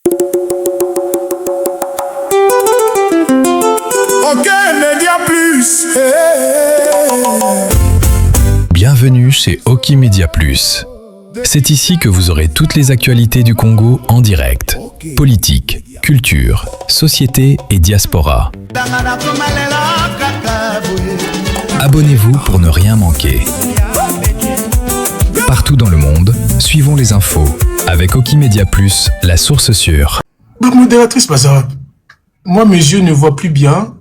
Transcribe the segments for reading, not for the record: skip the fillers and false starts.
Ok, Média Plus. Bienvenue chez Oki Media Plus. C'est ici que vous aurez toutes les actualités du Congo en direct. Politique, culture, société et diaspora. Abonnez-vous pour ne rien manquer. Partout dans le monde, suivons les infos avec Oki Media Plus, la source sûre. Modératrice Bazarab, moi mes yeux ne voient plus bien.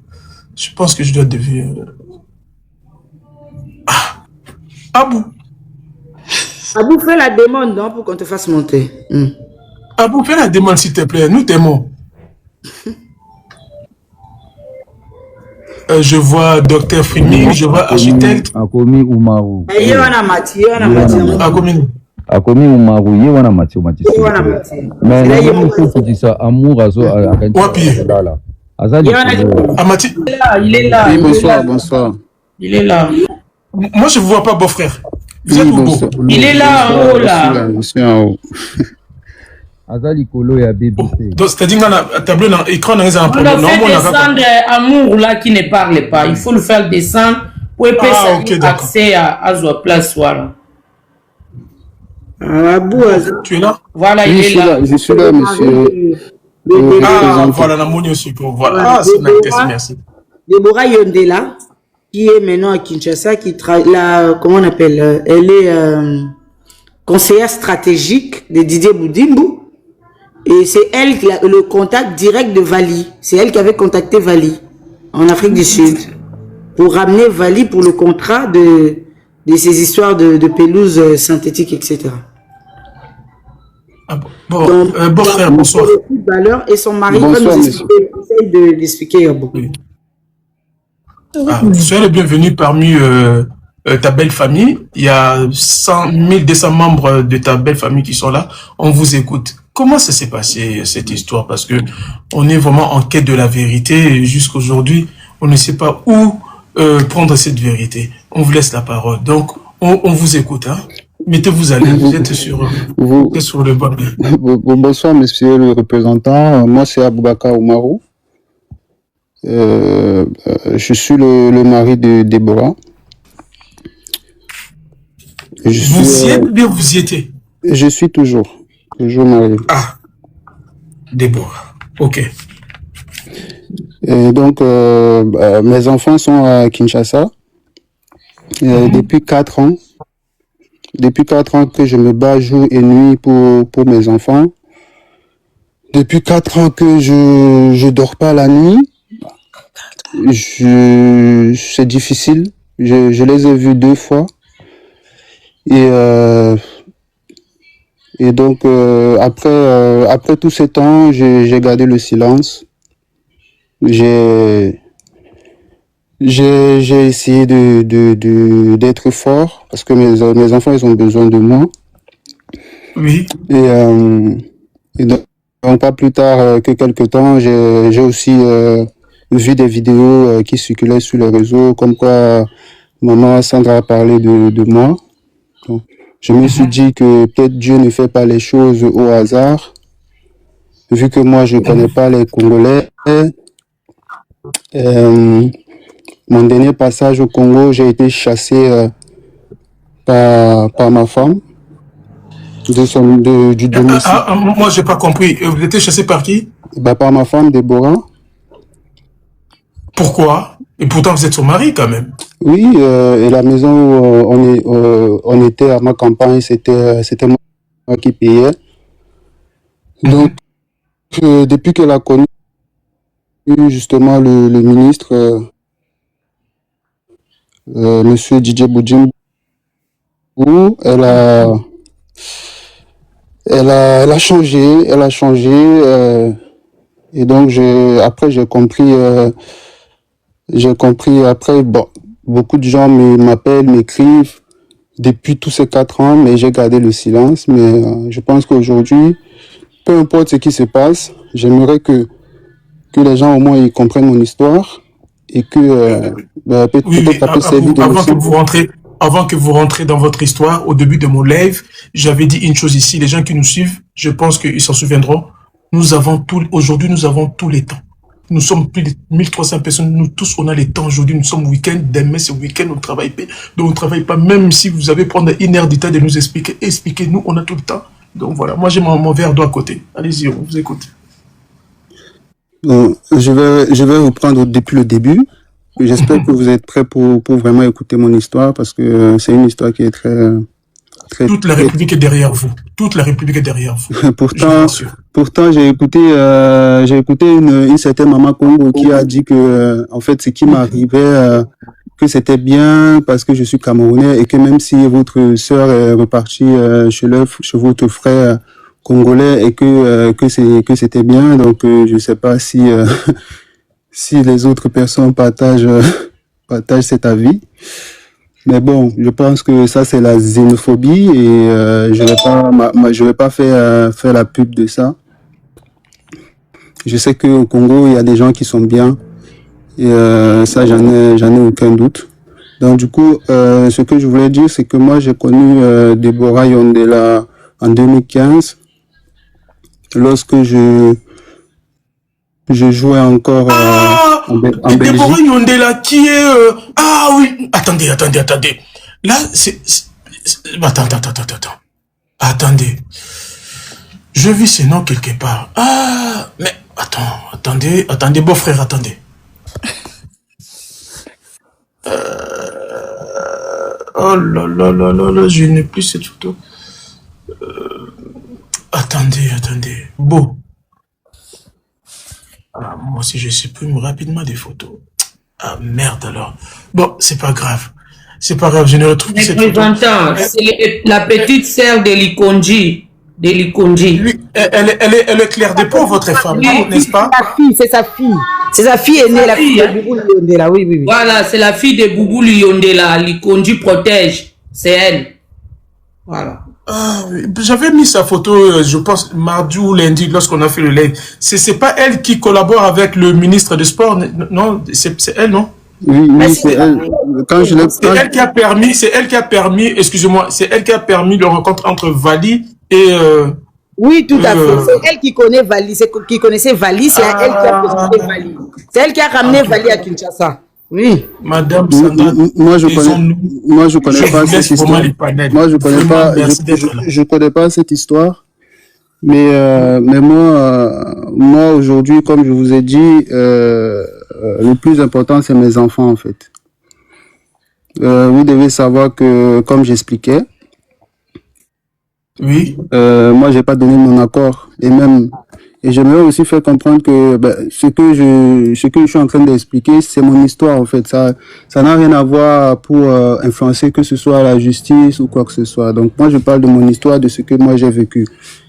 Je pense que je dois devenir... Abou. Abou, fais la demande, non, pour qu'on te fasse monter. Abou, fais la demande, s'il te plaît. Nous t'aimons. Je vois Docteur Friming, je vois architecte. Akomi Umaru. Akomi Umaru, ye wana Mathieu. Mais il faut que tu ça amour à là. Il est là. Bonsoir. Il est là. Moi, je ne vois pas, beau-frère. Vous êtes beau. Il est là, en haut, là. Je suis en haut. Azali Kolo et Donc, c'est-à-dire que dans le tableau, dans l'écran, on a un problème. On a fait descendre Amour, là, qui ne parle pas. Il faut le faire descendre pour épaiser accès à Zoa Place, voilà. Tu es là? Voilà, il est là. Je suis là, monsieur. Voilà, la monnaie aussi. Voilà, c'est une actrice, merci. Deborah Yondela, qui est maintenant à Kinshasa, qui travaille là, comment on appelle, elle est conseillère stratégique de Didier Boudimbu. Et c'est elle qui a le contact direct de Vali. C'est elle qui avait contacté Vali en Afrique du Sud pour ramener Vali pour le contrat de ces histoires de pelouse synthétique, etc. Bon, frère, bonsoir. Et son mari va nous expliquer beaucoup. Soyez le bienvenu parmi ta belle famille. Il y a 1200 membres de ta belle famille qui sont là. On vous écoute. Comment ça s'est passé, cette histoire? Parce que on est vraiment en quête de la vérité. Jusqu'aujourd'hui, on ne sait pas où prendre cette vérité. On vous laisse la parole. Donc, on vous écoute. Hein. Mettez-vous à l'aise. Vous êtes sur le bon. Bonsoir, monsieur le représentant. Moi, c'est Aboubakar Oumarou. Je suis le mari de Déborah. Vous y êtes ou bien vous y étiez? Je suis toujours marié. Ah, Déborah. Ok. Et donc, mes enfants sont à Kinshasa depuis 4 ans. Depuis 4 ans que je me bats jour et nuit pour mes enfants. Depuis 4 ans que je dors pas la nuit. C'est difficile. Je les ai vus 2 fois. Et donc, après tout ce temps, j'ai gardé le silence. J'ai essayé d'être fort parce que mes enfants, ils ont besoin de moi. Oui. Et donc pas plus tard que quelques temps, j'ai aussi vu des vidéos qui circulaient sur les réseaux, comme quoi maman Sandra a parlé de moi. Donc, je me suis dit que peut-être Dieu ne fait pas les choses au hasard, vu que moi je ne connais pas les Congolais. Mon dernier passage au Congo, j'ai été chassé par ma femme du domicile. Moi, j'ai pas compris. Vous étiez chassé par qui? Par ma femme, Déborah. Pourquoi? Et pourtant, vous êtes son mari quand même. Oui, et la maison où on était à ma campagne, c'était moi qui payais. Donc, depuis qu'elle a connu justement le ministre, monsieur Didier Boudimbu, elle a changé, et donc après j'ai compris après, bon, beaucoup de gens m'appellent, m'écrivent depuis tous ces 4 ans, mais j'ai gardé le silence. Mais je pense qu'aujourd'hui, peu importe ce qui se passe, j'aimerais que les gens au moins ils comprennent mon histoire et que peut-être ça peut servir de leçon. Avant que vous rentrez dans votre histoire, au début de mon live, j'avais dit une chose ici. Les gens qui nous suivent, je pense qu'ils s'en souviendront. aujourd'hui, nous avons tous les temps. Nous sommes plus de 1300 personnes, nous tous, on a les temps aujourd'hui, nous sommes week-end, demain c'est week-end, on ne travaille pas. Donc on ne travaille pas, même si vous avez prendre une heure du temps de nous expliquer, expliquez-nous, on a tout le temps. Donc voilà, moi j'ai mon verre d'eau à côté. Allez-y, on vous écoute. Bon, je vais reprendre depuis le début. J'espère que vous êtes prêts pour vraiment écouter mon histoire parce que c'est une histoire qui est très... Toute la République est derrière vous. Toute la République est derrière vous. Pourtant, j'ai écouté une certaine maman Congo qui a dit que, en fait, ce qui m'arrivait, que c'était bien parce que je suis Camerounais et que même si votre sœur est repartie chez votre frère congolais et que c'était bien, donc je sais pas si si les autres personnes partagent cet avis. Mais bon, je pense que ça c'est la xénophobie et je vais pas faire la pub de ça. Je sais qu'au Congo il y a des gens qui sont bien et ça j'en ai aucun doute. Donc du coup, ce que je voulais dire c'est que moi j'ai connu Deborah Yondela en 2015 lorsque je jouais encore en Belgique. Deborah Yondela qui est... Ah oui, attendez. Là, Attends. Attendez. Je vis ce nom quelque part. Ah, mais attendez, beau-frère, attendez. Oh là, je n'ai plus cette photo. Attendez. Beau. Ah, moi aussi, je supprime rapidement des photos. Ah, merde alors. Bon, c'est pas grave. Je ne retrouve plus cette photo. C'est la petite sœur de Likonji. Lui, elle est Claire Despaux, votre femme, n'est-ce pas? C'est sa fille. C'est sa fille aînée, la fille de Boubou Yondela, oui. Voilà, c'est la fille de Boubou Yondela. Likonji protège. C'est elle. Voilà. Ah, oui. J'avais mis sa photo, je pense, mardi ou lundi, lorsqu'on a fait le live. C'est pas elle qui collabore avec le ministre des Sports, non? C'est elle, non? Oui, c'est elle. C'est elle qui a permis, excusez-moi, c'est elle qui a permis le rencontre entre Vali et... Oui, tout à fait. C'est elle qui connaît Vali, qui connaissait Vali, c'est elle qui a présenté Vali. C'est elle qui a ramené Vali à Kinshasa. Oui. Madame Sandra, moi je connais pas cette histoire. Moi je connais pas cette histoire. Mais moi aujourd'hui, comme je vous ai dit, le plus important c'est mes enfants en fait. Vous devez savoir que comme j'expliquais, oui. Moi j'ai pas donné mon accord et j'aimerais aussi faire comprendre que ce que je suis en train d'expliquer, c'est mon histoire en fait. Ça n'a rien à voir pour influencer que ce soit la justice ou quoi que ce soit. Donc moi je parle de mon histoire, de ce que moi j'ai vécu.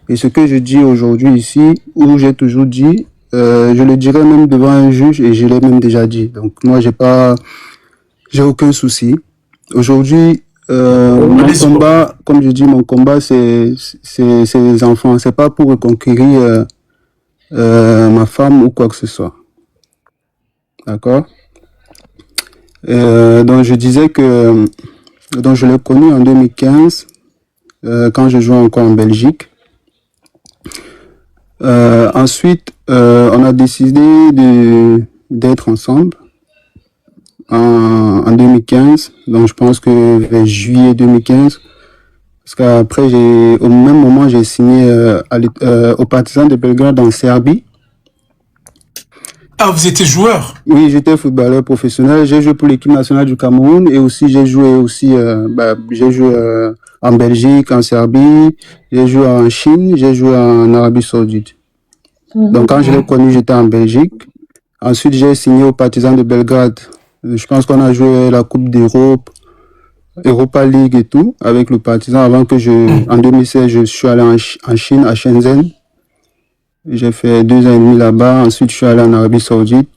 Et ce que je dis aujourd'hui ici, ou j'ai toujours dit, je le dirai même devant un juge et je l'ai même déjà dit. Donc moi j'ai aucun souci. Aujourd'hui, mon combat, comme je dis, mon combat c'est les enfants. C'est pas pour reconquérir ma femme ou quoi que ce soit. D'accord? Donc je disais que donc je l'ai connu en 2015 quand je jouais encore en Belgique. Ensuite, on a décidé d'être ensemble en 2015. Donc je pense que vers juillet 2015. Parce qu'après, au même moment, j'ai signé au Partizan de Belgrade en Serbie. Ah, vous étiez joueur? Oui, j'étais footballeur professionnel. J'ai joué pour l'équipe nationale du Cameroun et aussi j'ai joué en Belgique, en Serbie, j'ai joué en Chine, j'ai joué en Arabie Saoudite. Donc quand je l'ai connu, j'étais en Belgique. Ensuite, j'ai signé au Partizan de Belgrade. Je pense qu'on a joué la Coupe d'Europe, Europa League et tout, avec le Partizan avant que en 2016, je suis allé en Chine, à Shenzhen. J'ai fait 2 ans et demi là-bas. Ensuite, je suis allé en Arabie Saoudite.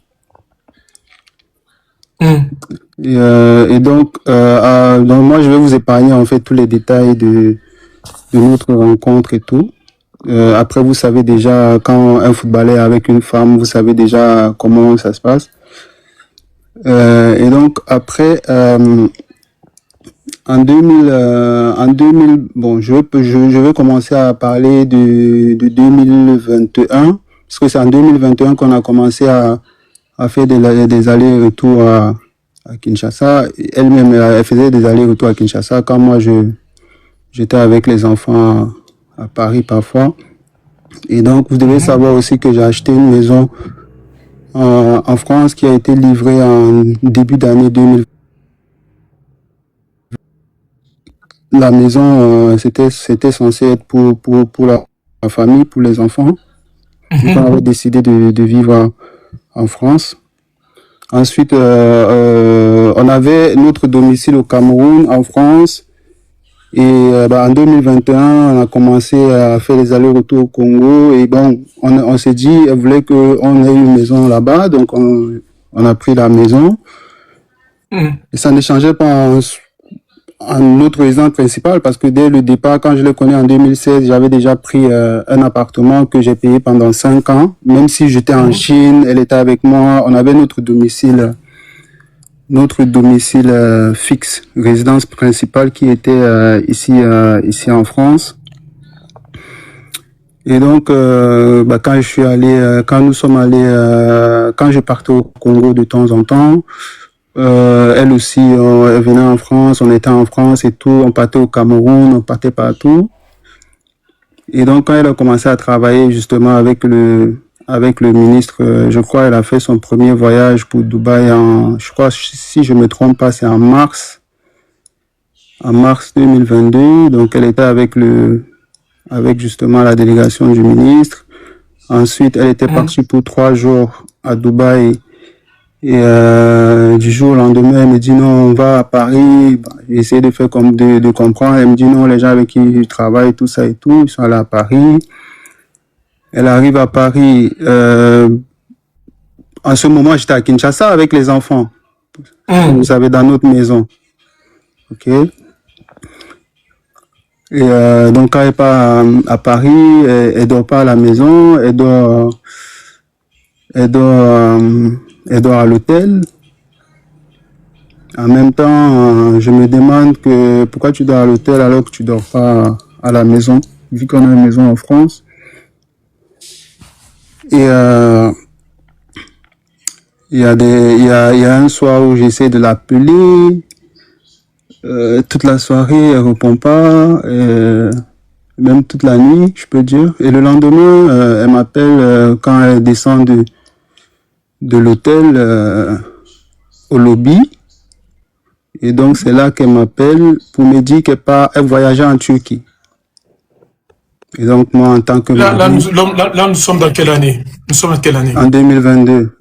Et donc moi, je vais vous épargner en fait tous les détails de notre rencontre et tout. Après, vous savez déjà, quand un footballeur est avec une femme, vous savez déjà comment ça se passe. Et donc, après, bon, je vais commencer à parler de 2021, parce que c'est en 2021 qu'on a commencé à faire des allers-retours à Kinshasa. Elle-même, elle faisait des allers-retours à Kinshasa quand moi, j'étais avec les enfants à Paris parfois. Et donc, vous devez savoir aussi que j'ai acheté une maison en France qui a été livrée en début d'année 2020. La maison, c'était censé être pour la famille, pour les enfants. Donc, on avait décidé de vivre en France. Ensuite, on avait notre domicile au Cameroun, en France. Et en 2021, on a commencé à faire les allers-retours au Congo. Et bon, on s'est dit, elle voulait qu'on ait une maison là-bas. Donc, on a pris la maison. Et ça ne changeait pas en notre résidence principale parce que dès le départ, quand je le connais en 2016, j'avais déjà pris un appartement que j'ai payé pendant 5 ans. Même si j'étais en Chine, elle était avec moi. On avait notre domicile fixe, résidence principale qui était ici en France. Et donc, quand nous sommes allés, quand je partais au Congo de temps en temps, elle aussi, elle venait en France, on était en France et tout, on partait au Cameroun, on partait partout. Et donc, quand elle a commencé à travailler justement avec le ministre, je crois, elle a fait son premier voyage pour Dubaï je crois, si je me trompe pas, c'est en mars 2022. Donc, elle était avec justement la délégation du ministre. Ensuite, elle était partie pour 3 jours à Dubaï. Et du jour au lendemain, elle me dit non, on va à Paris. J'ai essayé de faire comme de comprendre. Elle me dit non, les gens avec qui je travaille, tout ça et tout, ils sont allés à Paris. Elle arrive à Paris. En ce moment, j'étais à Kinshasa avec les enfants. Vous savez, dans notre maison. Ok. Et donc quand elle part à Paris, elle dort pas à la maison, elle dort à l'hôtel. En même temps, je me demande pourquoi tu dors à l'hôtel alors que tu dors pas à la maison, vu qu'on a une maison en France. Et il y a un soir où j'essaie de l'appeler. Toute la soirée, elle répond pas. Même toute la nuit, je peux dire. Et le lendemain, elle m'appelle quand elle descend de l'hôtel au lobby. Et donc, c'est là qu'elle m'appelle pour me dire qu'elle voyageait en Turquie. Et donc, moi, en tant que... Là, nous sommes dans quelle année? Nous sommes en quelle année? En 2022.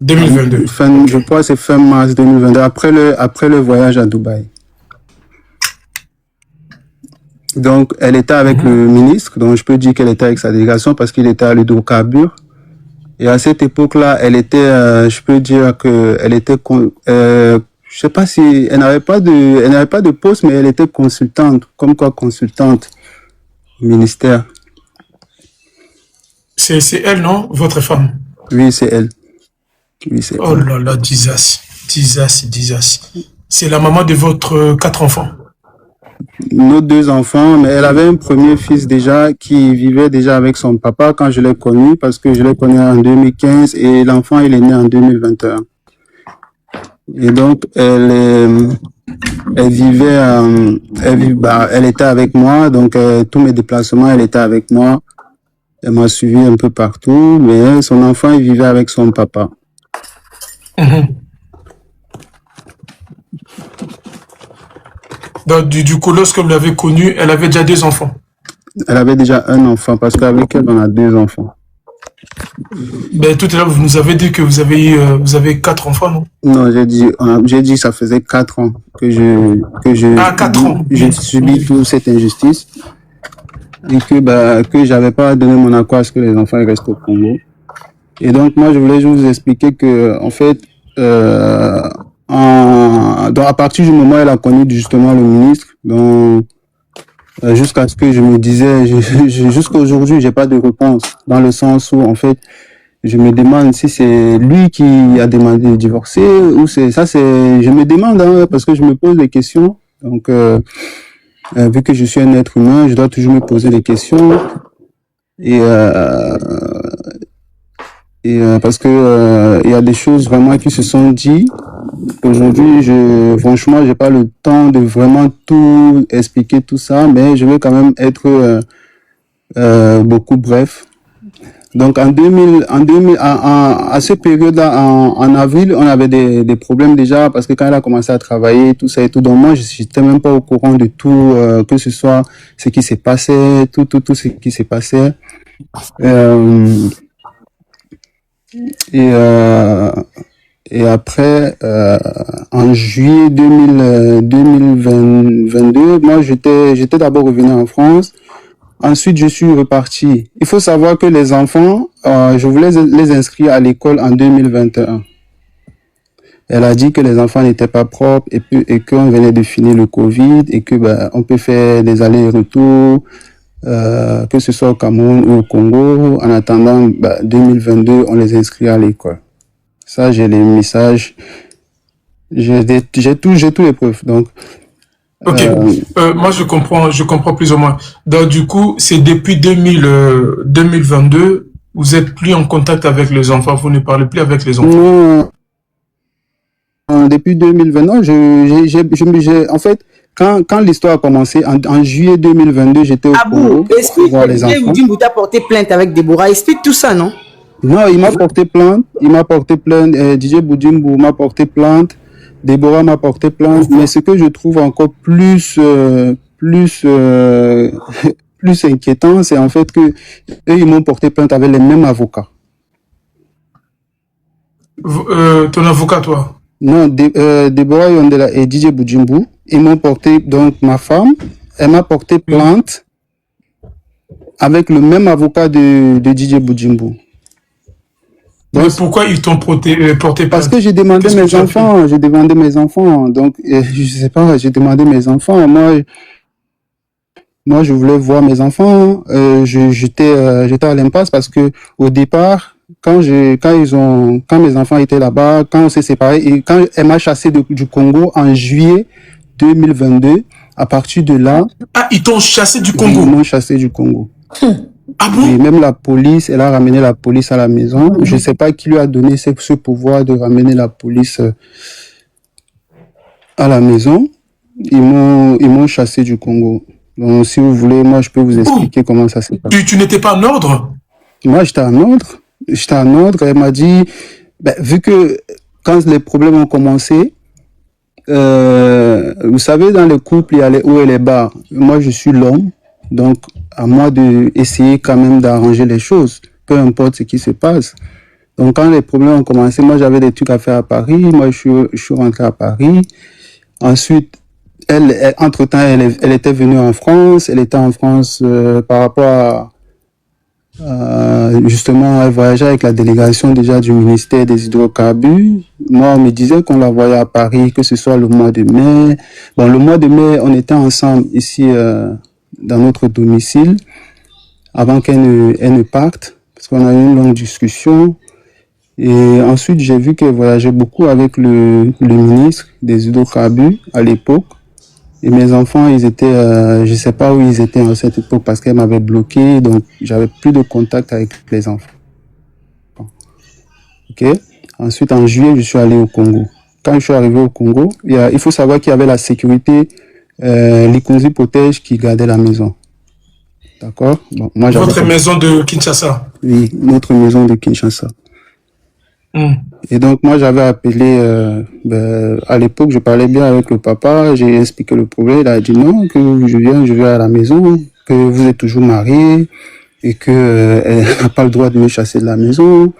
2022. Je crois que c'est fin mars 2022, après le voyage à Dubaï. Donc, elle était avec le ministre, donc je peux dire qu'elle était avec sa délégation parce qu'il était à l'hydrocarbure. Et à cette époque-là, elle était, je peux dire que elle était, je sais pas si elle n'avait pas de poste, mais elle était consultante, comme quoi consultante au ministère. C'est elle, non? Votre femme? Oui, c'est elle. Oui, c'est oh là là, Dizas. C'est la maman de votre 4 enfants? Nos 2 enfants, mais elle avait un premier fils déjà qui vivait déjà avec son papa quand je l'ai connu, parce que je l'ai connu en 2015 et l'enfant il est né en 2021. Et donc elle était avec moi, donc tous mes déplacements elle était avec moi. Elle m'a suivi un peu partout, mais son enfant il vivait avec son papa. Donc, du coup, lorsque vous l'avez connue, elle avait déjà 2 enfants? Elle avait déjà un enfant, parce qu'avec elle, on a 2 enfants. Ben, tout à l'heure, vous nous avez dit que vous avez 4 enfants, non? Non, j'ai dit que ça faisait 4 ans que 4 ans. J'ai subi toute cette injustice et que j'avais pas donné mon accord à ce que les enfants restent au Congo. Et donc, moi, je voulais juste vous expliquer que, en fait, donc à partir du moment où elle a connu justement le ministre, donc jusqu'à ce que je me disais, jusqu'à aujourd'hui, j'ai pas de réponse, dans le sens où en fait Je me demande si c'est lui qui a demandé de divorcer ou je me demande, hein, parce que je me pose des questions. Donc, vu que je suis un être humain, je dois toujours me poser des questions. Et parce que il y a des choses vraiment qui se sont dites. Aujourd'hui, franchement, j'ai pas le temps de vraiment tout expliquer tout ça, mais je vais quand même être beaucoup bref. Donc à cette période-là, en avril, on avait des problèmes déjà parce que quand elle a commencé à travailler, tout ça et tout, donc moi, je n'étais même pas au courant de tout, que ce soit ce qui s'est passé, tout ce qui s'est passé. Et après, en juillet 2022, moi, j'étais d'abord revenu en France. Ensuite, je suis reparti. Il faut savoir que les enfants, je voulais les inscrire à l'école en 2021. Elle a dit que les enfants n'étaient pas propres et qu'on venait de finir le Covid et que on peut faire des allers-retours, que ce soit au Cameroun ou au Congo. En attendant 2022, on les inscrit à l'école. Ça, j'ai les messages. J'ai tous les preuves. Donc, Ok, moi je comprends plus ou moins. Donc du coup, c'est depuis 2022, vous êtes plus en contact avec les enfants, vous ne parlez plus avec les enfants. Non, depuis 2020, non, en fait, quand l'histoire a commencé, en juillet 2022, j'étais au Congo pour voir les enfants. Didier Boudimbu t'a porté plainte avec Déborah, explique tout ça, non? Non, il m'a porté plainte, Didier Boudimbu m'a porté plainte, Déborah m'a porté plainte, mais ce que je trouve encore plus inquiétant, c'est en fait que eux, ils m'ont porté plainte avec les mêmes avocats. Ton avocat, toi? Non, Déborah Yondela et Didier Boudimbu, ils m'ont porté, donc ma femme, elle m'a porté plainte avec le même avocat de Didier Boudimbu. Mais pourquoi ils t'ont porté plainte? Parce que j'ai demandé mes enfants, donc je sais pas, j'ai demandé mes enfants, moi je voulais voir mes enfants, j'étais à l'impasse parce que au départ, quand mes enfants étaient là-bas, quand on s'est séparés et quand elle m'a chassé du Congo en juillet 2022, à partir de là... Ah, ils t'ont chassé du Congo? Ils m'ont chassé du Congo. Ah bon? Et même la police, elle a ramené la police à la maison. Je ne sais pas qui lui a donné ce pouvoir de ramener la police à la maison. Ils m'ont chassé du Congo. Donc, si vous voulez, moi, je peux vous expliquer comment ça s'est passé. Tu n'étais pas en ordre? Moi, j'étais en ordre. Elle m'a dit, vu que quand les problèmes ont commencé, vous savez, dans les couples, il y a les hauts et les bas. Moi, je suis l'homme. Donc, à moi d'essayer quand même d'arranger les choses, peu importe ce qui se passe. Donc, quand les problèmes ont commencé, moi, j'avais des trucs à faire à Paris. Moi, je suis rentré à Paris. Ensuite, entre-temps, elle était venue en France. Elle était en France par rapport à... justement, elle voyageait avec la délégation déjà du ministère des hydrocarbures. Moi, on me disait qu'on la voyait à Paris, que ce soit le mois de mai. Bon, le mois de mai, on était ensemble ici... dans notre domicile avant qu'elle ne parte parce qu'on a eu une longue discussion et ensuite j'ai vu qu'elle voyageait beaucoup avec le ministre des hydrocarbures à l'époque et mes enfants ils étaient je sais pas où ils étaient à cette époque parce qu'elle m'avait bloqué donc j'avais plus de contact avec les enfants. Ok. Ensuite en juillet je suis allé au Congo. Quand je suis arrivé au Congo il faut savoir qu'il y avait la sécurité Likonzi Protège qui gardait la maison. D'accord? Bon, moi, votre maison de Kinshasa? Oui, notre maison de Kinshasa. Et donc, moi, j'avais appelé, à l'époque, je parlais bien avec le papa, j'ai expliqué le problème, il a dit non, que je viens à la maison, que vous êtes toujours mariés, et que elle n'a pas le droit de me chasser de la maison,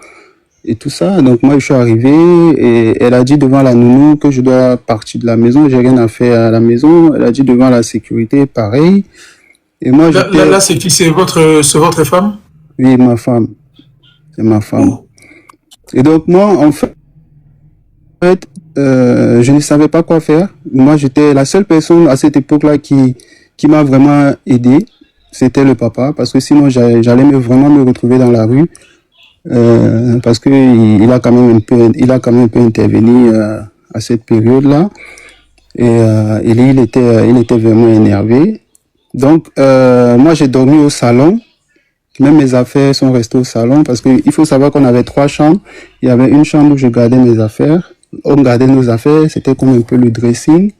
et tout ça. Donc, moi, je suis arrivé, et elle a dit devant la nounou que je dois partir de la maison, j'ai rien à faire à la maison, elle a dit devant la sécurité, pareil. Et moi, là, c'est qui? C'est votre femme? Oui, ma femme. C'est ma femme. Oh. Et donc, moi, en fait, je ne savais pas quoi faire. Moi, j'étais la seule personne à cette époque-là qui m'a vraiment aidé. C'était le papa, parce que sinon, j'allais vraiment me retrouver dans la rue. parce que il a quand même un peu intervenu à cette période-là. Et il était vraiment énervé. Donc, moi, j'ai dormi au salon. Même mes affaires sont restées au salon parce qu'il faut savoir qu'on avait 3 chambres. Il y avait une chambre où je gardais mes affaires. On gardait nos affaires, c'était comme un peu le dressing.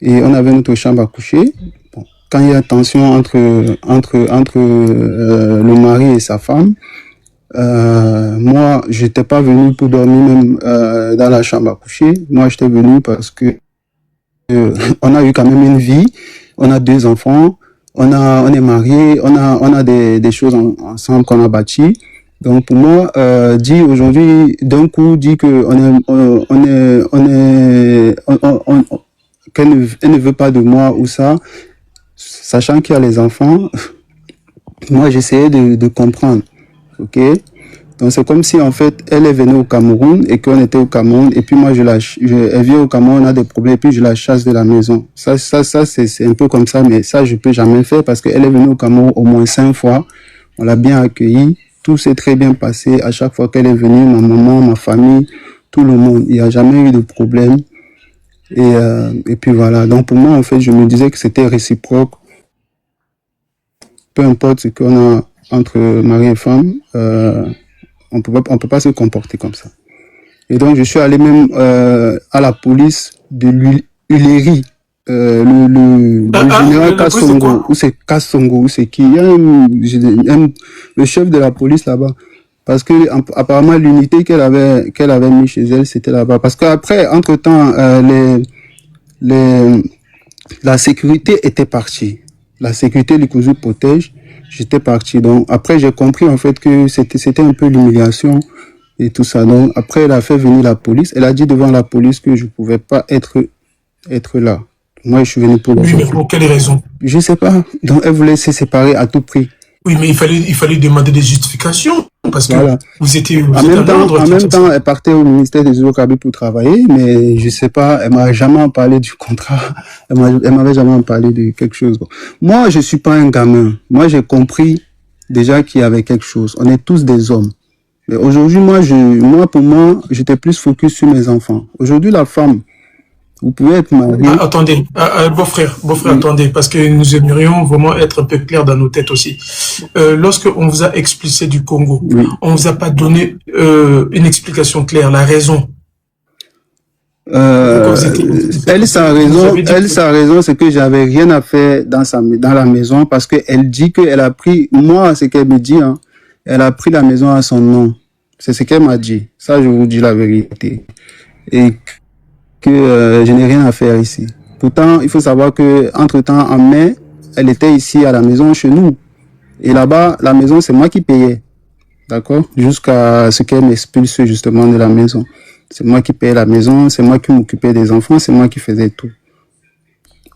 Et on avait notre chambre à coucher. Bon, quand il y a tension entre le mari et sa femme, moi, j'étais pas venu pour dormir même dans la chambre à coucher. Moi, j'étais venu parce que on a eu quand même une vie. On a 2 enfants. On est mariés, on a des choses ensemble qu'on a bâties. Donc pour moi, dire aujourd'hui d'un coup dire que qu'elle ne veut pas de moi ou ça, sachant qu'il y a les enfants, moi j'essayais de comprendre, ok. Donc c'est comme si en fait elle est venue au Cameroun et qu'on était au Cameroun et puis moi elle vient au Cameroun, on a des problèmes et puis je la chasse de la maison. Ça c'est un peu comme ça, mais ça je peux jamais faire parce qu'elle est venue au Cameroun au moins 5 fois. On l'a bien accueillie, tout s'est très bien passé. À chaque fois qu'elle est venue, ma maman, ma famille, tout le monde, il n'y a jamais eu de problème. Et puis voilà. Donc pour moi en fait, je me disais que c'était réciproque. Peu importe ce qu'on a entre mari et femme. On peut pas se comporter comme ça. Et donc, je suis allé même à la police de l'Uléry, le général Kassongo, ou c'est Kassongo, ou c'est qui. Il y a le chef de la police là-bas. Parce que apparemment, l'unité qu'elle avait mis chez elle, c'était là-bas. Parce qu'après, entre-temps, la sécurité était partie. La sécurité du Kouzou protège. J'étais parti. Donc, après, j'ai compris, en fait, que c'était un peu l'humiliation et tout ça. Donc, après, elle a fait venir la police. Elle a dit devant la police que je pouvais pas être là. Moi, je suis venu pour... Oui, mais pour quelle raison? Je sais pas. Donc, elle voulait se séparer à tout prix. Oui, mais il fallait demander des justifications parce que voilà. vous étiez en même temps, elle partait au ministère des Hydrocarbures pour travailler, mais je sais pas, elle m'a jamais parlé du contrat, elle m'avait jamais parlé de quelque chose. Moi, je suis pas un gamin. Moi, j'ai compris déjà qu'il y avait quelque chose. On est tous des hommes. Mais aujourd'hui, pour moi, j'étais plus focus sur mes enfants. Aujourd'hui, la femme, vous pouvez être marié. Attendez, beau-frère, oui. Attendez, parce que nous aimerions vraiment être un peu clairs dans nos têtes aussi. Lorsque on vous a expulsé du Congo, oui. On vous a pas donné une explication claire, la raison. Elle, sa raison, c'est que j'avais rien à faire dans la maison parce qu'elle dit qu'elle a pris, moi, c'est qu'elle me dit, hein, elle a pris la maison à son nom. C'est ce qu'elle m'a dit. Ça, je vous dis la vérité. Et que je n'ai rien à faire ici. Pourtant, il faut savoir que entre-temps, en mai, elle était ici à la maison chez nous. Et là-bas, la maison, c'est moi qui payais. D'accord? Jusqu'à ce qu'elle m'expulse justement de la maison. C'est moi qui payais la maison, c'est moi qui m'occupais des enfants, c'est moi qui faisais tout.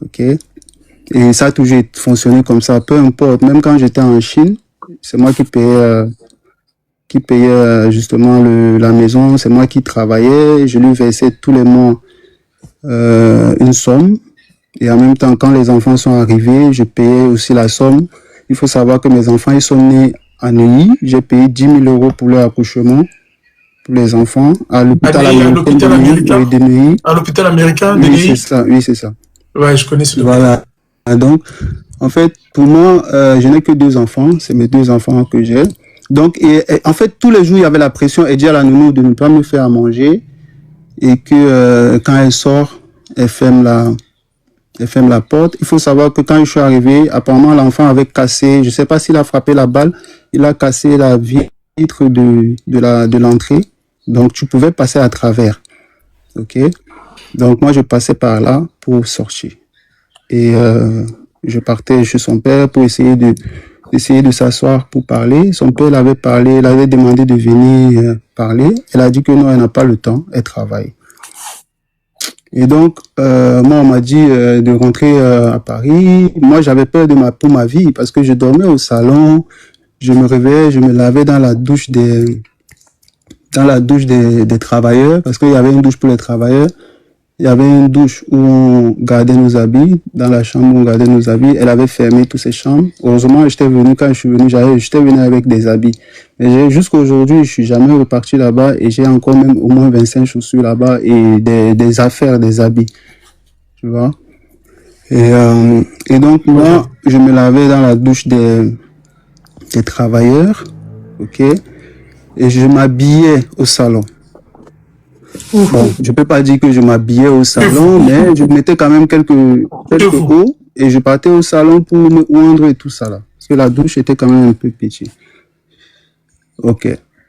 Ok? Et ça a toujours fonctionné comme ça, peu importe. Même quand j'étais en Chine, c'est moi qui payais justement la maison, c'est moi qui travaillais, je lui versais tous les mois une somme. Et en même temps, quand les enfants sont arrivés, je payais aussi la somme. Il faut savoir que mes enfants, ils sont nés à Neuilly. J'ai payé 10 000 € pour leur accouchement, pour les enfants, à l'hôpital américain de Neuilly. À l'hôpital américain de Neuilly. Oui, c'est ça. Ouais, je connais ce Voilà. Donc, en fait, pour moi, je n'ai que 2 enfants. C'est mes 2 enfants que j'ai. Donc, en fait, tous les jours, il y avait la pression. Elle dit à la nounou de ne pas me faire à manger. Et que quand elle sort, elle ferme la porte. Il faut savoir que quand je suis arrivé, apparemment l'enfant avait cassé, je ne sais pas s'il a frappé la balle, il a cassé la vitre de l'entrée. Donc tu pouvais passer à travers. Ok? Donc moi je passais par là pour sortir. Et je partais chez son père pour essayer de s'asseoir pour parler. Son père l'avait parlé, il avait demandé de venir parler. Elle a dit que non, elle n'a pas le temps, elle travaille. Et donc, moi, on m'a dit de rentrer à Paris. Moi, j'avais peur pour ma vie parce que je dormais au salon. Je me réveillais, je me lavais dans la douche des travailleurs parce qu'il y avait une douche pour les travailleurs. il y avait une douche où on gardait nos habits, dans la chambre où on gardait nos habits. Elle avait fermé toutes ses chambres. Heureusement, quand je suis venu, j'étais venu avec des habits. Mais jusqu'à aujourd'hui, je suis jamais reparti là-bas et j'ai encore même au moins 25 chaussures là-bas et des affaires, des habits. Tu vois? Et donc, moi, je me lavais dans la douche des travailleurs, ok? Et je m'habillais au salon. Bon, je peux pas dire que je m'habillais au salon, mais je mettais quand même quelques hauts et je partais au salon pour me oindre et tout ça là. Parce que la douche était quand même un peu petite. Ok.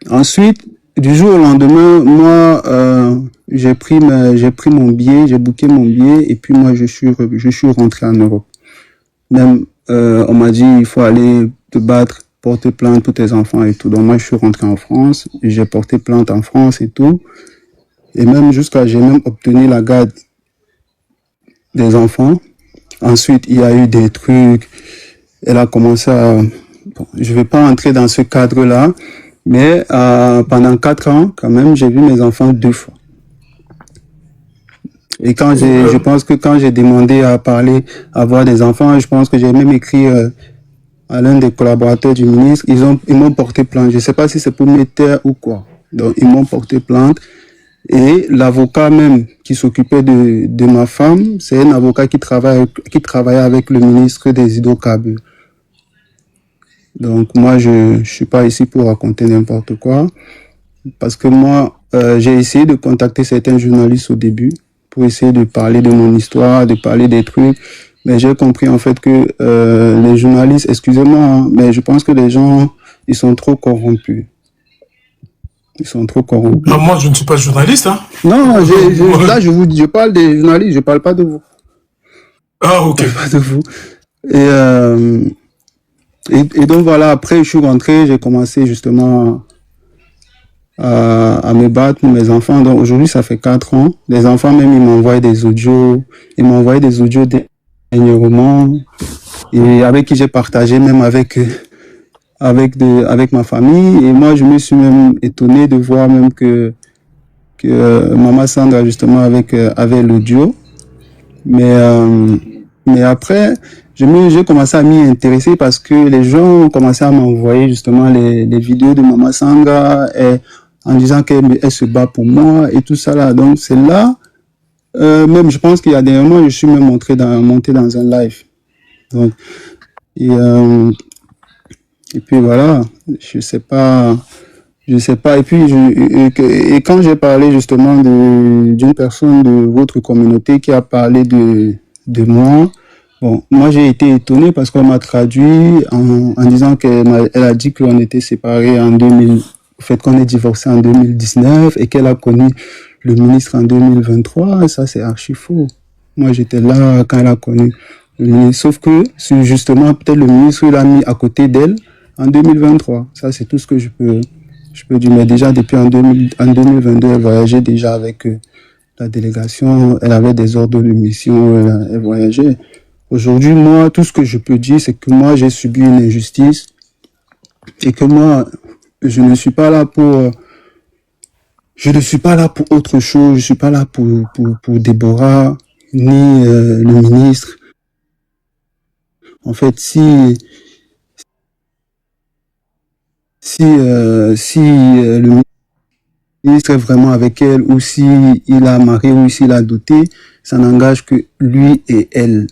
Ensuite, du jour au lendemain, moi, j'ai pris mon billet, j'ai booké mon billet et puis moi, je suis rentré en Europe. Même, on m'a dit, il faut aller te battre, porter plainte pour tes enfants et tout. Donc moi, je suis rentré en France, j'ai porté plainte en France et tout. Et même j'ai même obtenu la garde des enfants. Ensuite, il y a eu des trucs. Elle a commencé à... Bon, je vais pas entrer dans ce cadre-là, mais pendant 4 ans, quand même, j'ai vu mes enfants 2 fois. Et je pense que quand j'ai demandé à voir des enfants, je pense que j'ai même écrit à l'un des collaborateurs du ministre, ils m'ont porté plainte. Je sais pas si c'est pour me taire ou quoi. Donc, ils m'ont porté plainte. Et l'avocat même qui s'occupait de ma femme, c'est un avocat qui travaillait avec le ministre des hydrocarbures. Donc moi, je suis pas ici pour raconter n'importe quoi. Parce que moi, j'ai essayé de contacter certains journalistes au début pour essayer de parler de mon histoire, de parler des trucs. Mais j'ai compris en fait que les journalistes, excusez-moi, hein, mais je pense que les gens, ils sont trop corrompus. Ils sont trop corrompus. Non, moi, je ne suis pas journaliste. Hein. Non, là, je parle des journalistes, je parle pas de vous. Ah, ok. Je parle pas de vous. Et donc, voilà, après, je suis rentré, j'ai commencé justement à me battre pour mes enfants. Donc, aujourd'hui, ça fait 4 ans. Les enfants, même, ils m'envoient des audios. Ils m'envoient des audios dernièrement. Et avec qui j'ai partagé, même avec ma famille. Et moi, je me suis même étonné de voir même que Maman Sandra, justement, avait l'audio. Mais après, j'ai commencé à m'y intéresser parce que les gens ont commencé à m'envoyer justement les vidéos de Maman Sandra en disant qu'elle se bat pour moi et tout ça là. Donc, c'est là, même je pense qu'il y a des moments, je suis même monté dans un live. Donc, et puis voilà, je sais pas. Et puis, et quand j'ai parlé justement d'une personne de votre communauté qui a parlé de moi, bon, moi j'ai été étonné parce qu'on m'a traduit en disant elle a dit qu'on était séparés en 2000, au fait qu'on est divorcé en 2019 et qu'elle a connu le ministre en 2023. Ça, c'est archi faux. Moi, j'étais là quand elle a connu le ministre. Sauf que, justement, peut-être le ministre l'a mis à côté d'elle en 2023. Ça, c'est tout ce que je peux dire. Mais déjà, depuis en 2022, elle voyageait déjà avec la délégation. Elle avait des ordres de mission. Elle voyageait. Aujourd'hui, moi, tout ce que je peux dire, c'est que moi, j'ai subi une injustice et que moi, je ne suis pas là pour autre chose. Je suis pas là pour Déborah ni le ministre. En fait, si le ministre est vraiment avec elle ou si il a marié ou s'il a douté, ça n'engage que lui et elle.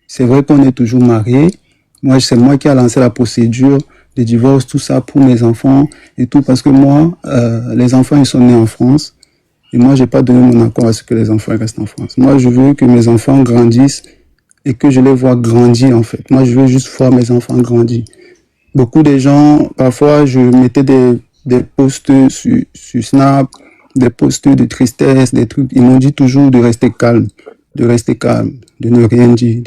C'est vrai qu'on est toujours mariés. Moi, c'est moi qui a lancé la procédure de divorce, tout ça pour mes enfants et tout, parce que moi, les enfants, ils sont nés en France et moi, j'ai pas donné mon accord à ce que les enfants restent en France. Moi, je veux que mes enfants grandissent et que je les vois grandir, en fait. Moi, je veux juste voir mes enfants grandir. Beaucoup de gens, parfois, je mettais des posts sur Snap, des posts de tristesse, des trucs. Ils m'ont dit toujours de rester calme, de ne rien dire.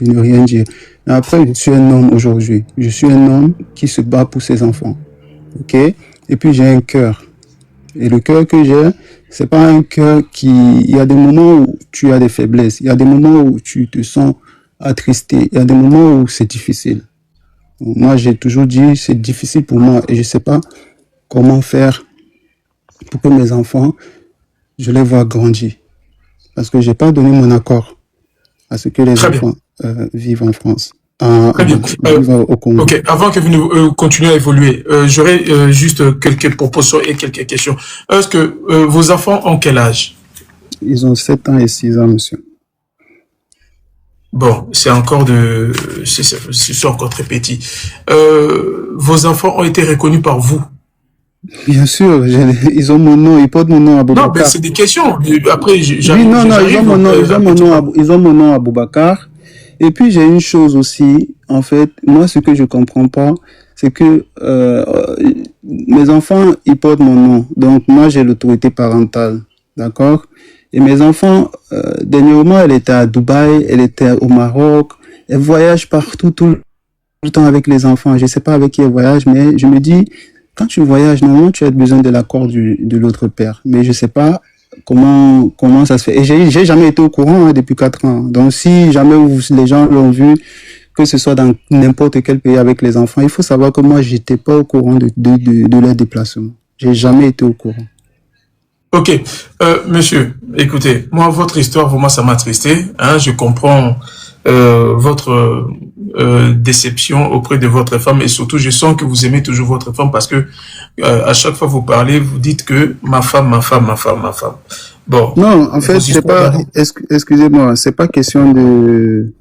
Mais après, je suis un homme aujourd'hui. Je suis un homme qui se bat pour ses enfants. Ok? Et puis, j'ai un cœur. Et le cœur que j'ai, c'est pas un cœur il y a des moments où tu as des faiblesses. Il y a des moments où tu te sens attristé. Il y a des moments où c'est difficile. Moi, j'ai toujours dit, c'est difficile pour moi et je sais pas comment faire pour que mes enfants, je les vois grandir. parce que j'ai pas donné mon accord à ce que les Très bien. enfants vivent en France. Très bien. Vivent au Congo. Ok, avant que vous ne continuez à évoluer, j'aurais juste quelques propositions et quelques questions. Est-ce que vos enfants ont quel âge? Ils ont 7 ans et 6 ans, monsieur. Bon, c'est encore très petit. Vos enfants ont été reconnus par vous? Bien sûr, ils ont mon nom, ils portent mon nom à Non, Boubacar. mais c'est des questions. Après, Oui, non, ils ont mon nom à Boubacar. Et puis, j'ai une chose aussi, en fait, moi, ce que je comprends pas, c'est que mes enfants, ils portent mon nom. Donc, moi, j'ai l'autorité parentale, d'accord? Et mes enfants, dernièrement, elle était à Dubaï, elle était au Maroc, elle voyage partout, tout le temps avec les enfants. Je sais pas avec qui elle voyage, mais je me dis, quand tu voyages, normalement, tu as besoin de l'accord de l'autre père. Mais je sais pas comment ça se fait. Et j'ai jamais été au courant depuis 4 ans. Donc, si jamais les gens l'ont vu, que ce soit dans n'importe quel pays avec les enfants, il faut savoir que moi, j'étais pas au courant de leur déplacement. J'ai jamais été au courant. Ok, monsieur, écoutez, moi, votre histoire, vraiment, ça m'a attristé. Hein, je comprends votre déception auprès de votre femme et surtout, je sens que vous aimez toujours votre femme parce que à chaque fois que vous parlez, vous dites que ma femme, ma femme, ma femme, ma femme. Bon. Non, en fait, c'est pas, excusez-moi, c'est pas question de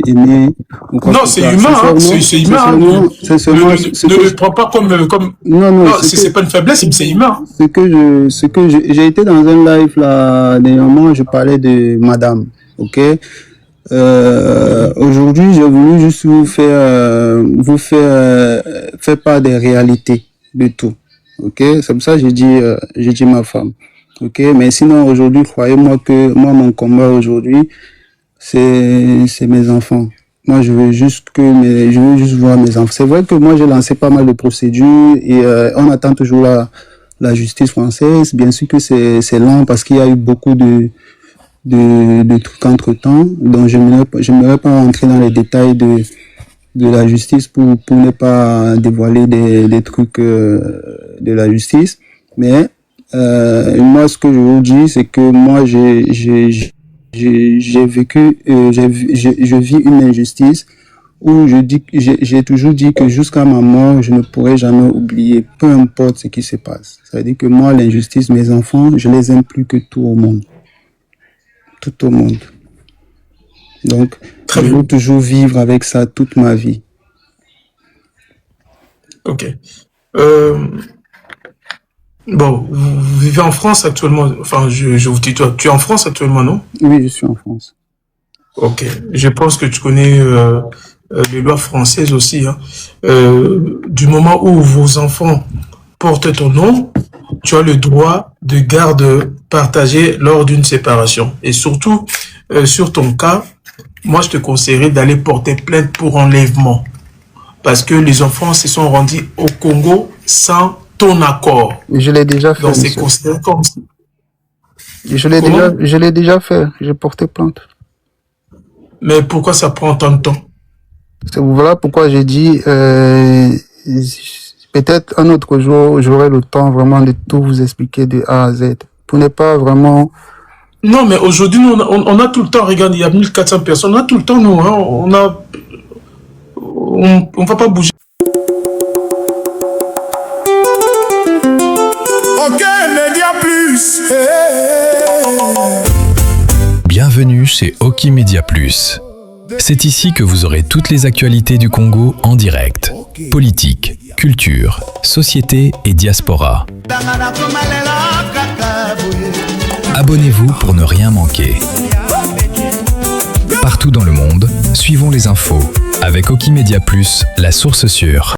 aimer ou quoi. Non, c'est humain, hein, c'est humain. Ne le prends pas comme, non, c'est pas une faiblesse, mais c'est humain. J'ai été dans un live là, dernièrement, je parlais de madame, ok? Aujourd'hui, j'ai voulu juste vous faire part des réalités de tout, ok? C'est pour ça que j'ai dit ma femme, ok? Mais sinon, aujourd'hui, croyez-moi que mon combat aujourd'hui, c'est mes enfants. Moi, je veux juste voir mes enfants. C'est vrai que moi, j'ai lancé pas mal de procédures et on attend toujours la justice française. Bien sûr que c'est lent parce qu'il y a eu beaucoup de trucs entre-temps. Donc, je n'aimerais pas rentrer dans les détails de la justice pour ne pas dévoiler des trucs de la justice. Mais moi, ce que je vous dis, c'est que moi, je vis une injustice où j'ai toujours dit que jusqu'à ma mort, je ne pourrai jamais oublier, peu importe ce qui se passe. Ça veut dire que moi, l'injustice, mes enfants, je les aime plus que tout au monde. Tout au monde. Donc, je veux toujours vivre avec ça toute ma vie. Ok. Bon, vous vivez en France actuellement, enfin, je vous tutoie. Tu es en France actuellement, non? Oui, je suis en France. Ok. Je pense que tu connais les lois françaises aussi. Hein. Du moment où vos enfants portent ton nom, tu as le droit de garde partagée lors d'une séparation. Et surtout, sur ton cas, moi, je te conseillerais d'aller porter plainte pour enlèvement. Parce que les enfants se sont rendus au Congo sans ton accord. Je l'ai déjà fait. Donc, c'est considéré comme ça. Je l'ai déjà fait. J'ai porté plainte. Mais pourquoi ça prend tant de temps? Voilà pourquoi j'ai dit, peut-être un autre jour, j'aurai le temps vraiment de tout vous expliquer de A à Z. Pour ne pas vraiment... Non, mais aujourd'hui, on a tout le temps, regarde, il y a 1400 personnes, on a tout le temps, nous, hein, on va pas bouger. Ok, Média Plus. Bienvenue chez Oki Media Plus. C'est ici que vous aurez toutes les actualités du Congo en direct. Politique, culture, société et diaspora. Abonnez-vous pour ne rien manquer. Partout dans le monde, suivons les infos avec Oki Media Plus, la source sûre.